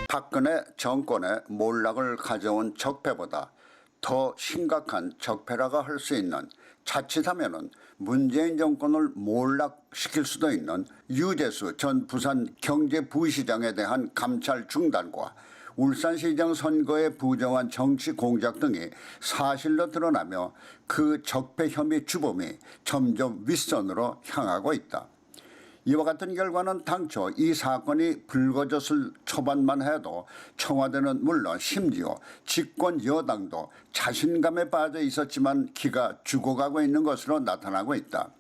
박근혜 정권의 몰락을 가져온 적폐보다 더 심각한 적폐라고 할 수 있는, 자칫하면은 문재인 정권을 몰락시킬 수도 있는 유재수 전 부산 경제부시장에 대한 감찰 중단과 울산시장 선거에 부정한 정치 공작 등이 사실로 드러나며 그 적폐 혐의 주범이 점점 윗선으로 향하고 있다. 이와 같은 결과는 당초 이 사건이 불거졌을 초반만 해도 청와대는 물론 심지어 집권 여당도 자신감에 빠져 있었지만 기가 죽어가고 있는 것으로 나타나고 있다.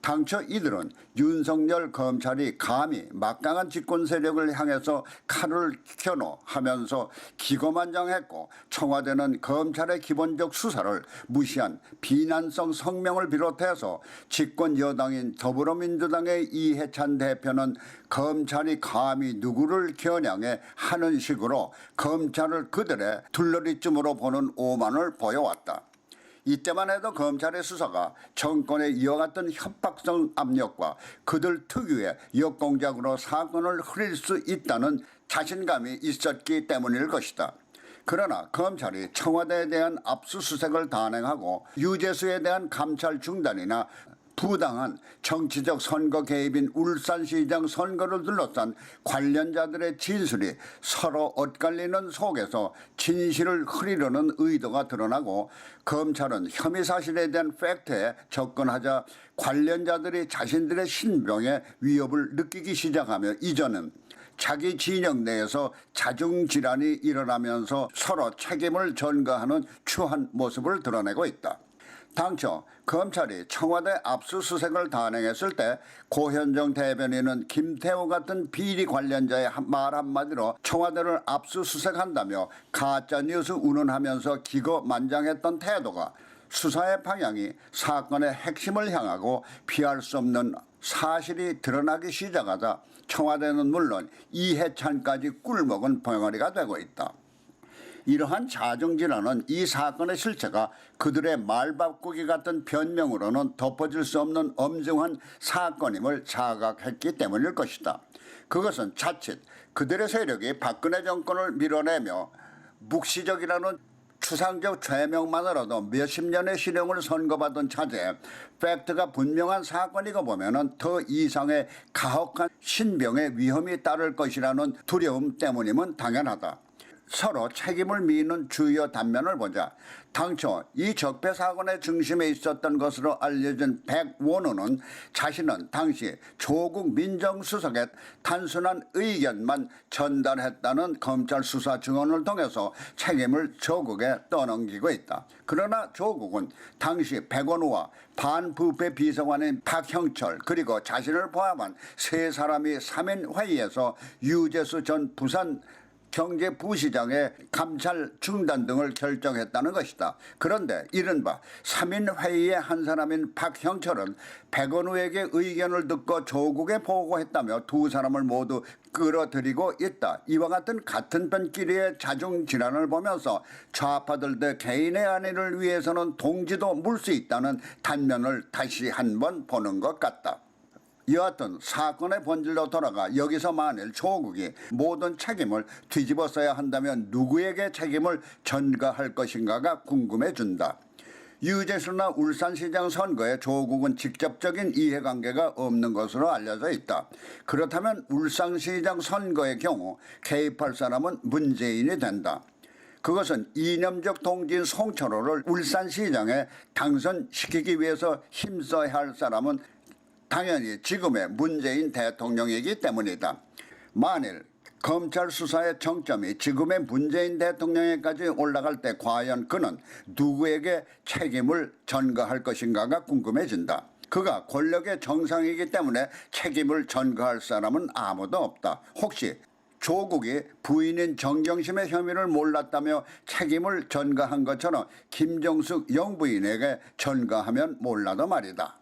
당초 이들은 윤석열 검찰이 감히 막강한 집권 세력을 향해서 칼을 켜노 하면서 기고만장했고, 청와대는 검찰의 기본적 수사를 무시한 비난성 성명을 비롯해서 집권 여당인 더불어민주당의 이해찬 대표는 검찰이 감히 누구를 겨냥해 하는 식으로 검찰을 그들의 둘러리쯤으로 보는 오만을 보여왔다. 이때만 해도 검찰의 수사가 정권에 이어갔던 협박성 압력과 그들 특유의 역공작으로 사건을 흐릴 수 있다는 자신감이 있었기 때문일 것이다. 그러나 검찰이 청와대에 대한 압수수색을 단행하고 유재수에 대한 감찰 중단이나 부당한 정치적 선거 개입인 울산시장 선거를 둘러싼 관련자들의 진술이 서로 엇갈리는 속에서 진실을 흐리려는 의도가 드러나고, 검찰은 혐의 사실에 대한 팩트에 접근하자 관련자들이 자신들의 신병의 위협을 느끼기 시작하며 이전은 자기 진영 내에서 자중질환이 일어나면서 서로 책임을 전가하는 추한 모습을 드러내고 있다. 당초 검찰이 청와대 압수수색을 단행했을 때 고현정 대변인은 김태우 같은 비리 관련자의 말 한마디로 청와대를 압수수색한다며 가짜뉴스 운운하면서 기고만장했던 태도가 수사의 방향이 사건의 핵심을 향하고 피할 수 없는 사실이 드러나기 시작하자 청와대는 물론 이해찬까지 꿀먹은 벙어리가 되고 있다. 이러한 자중질환은 이 사건의 실체가 그들의 말바꾸기 같은 변명으로는 덮어질 수 없는 엄중한 사건임을 자각했기 때문일 것이다. 그것은 자칫 그들의 세력이 박근혜 정권을 밀어내며 묵시적이라는 추상적 죄명만으로도 몇십 년의 실형을 선고받은 차제에 팩트가 분명한 사건이고 보면은 더 이상의 가혹한 신병의 위험이 따를 것이라는 두려움 때문임은 당연하다. 서로 책임을 미는 주요 단면을 보자. 당초 이 적폐 사건의 중심에 있었던 것으로 알려진 백원우는 자신은 당시 조국 민정수석의 단순한 의견만 전달했다는 검찰 수사 증언을 통해서 책임을 조국에 떠넘기고 있다. 그러나 조국은 당시 백원우와 반부패 비서관인 박형철 그리고 자신을 포함한 세 사람이 3인 회의에서 유재수 전 부산 경제부시장의 감찰 중단 등을 결정했다는 것이다. 그런데 이른바 3인 회의의 한 사람인 박형철은 백원우에게 의견을 듣고 조국에 보고했다며 두 사람을 모두 끌어들이고 있다. 이와 같은 편끼리의 자중질환을 보면서 좌파들 대 개인의 안위를 위해서는 동지도 물 수 있다는 단면을 다시 한번 보는 것 같다. 여하튼 사건의 본질로 돌아가 여기서 만일 조국이 모든 책임을 뒤집어써야 한다면 누구에게 책임을 전가할 것인가가 궁금해진다. 유재수나 울산시장 선거에 조국은 직접적인 이해관계가 없는 것으로 알려져 있다. 그렇다면 울산시장 선거의 경우 개입할 사람은 문재인이 된다. 그것은 이념적 동지인 송철호를 울산시장에 당선시키기 위해서 힘써야 할 사람은 당연히 지금의 문재인 대통령이기 때문이다. 만일 검찰 수사의 정점이 지금의 문재인 대통령에까지 올라갈 때 과연 그는 누구에게 책임을 전가할 것인가가 궁금해진다. 그가 권력의 정상이기 때문에 책임을 전가할 사람은 아무도 없다. 혹시 조국이 부인인 정경심의 혐의를 몰랐다며 책임을 전가한 것처럼 김정숙 영부인에게 전가하면 몰라도 말이다.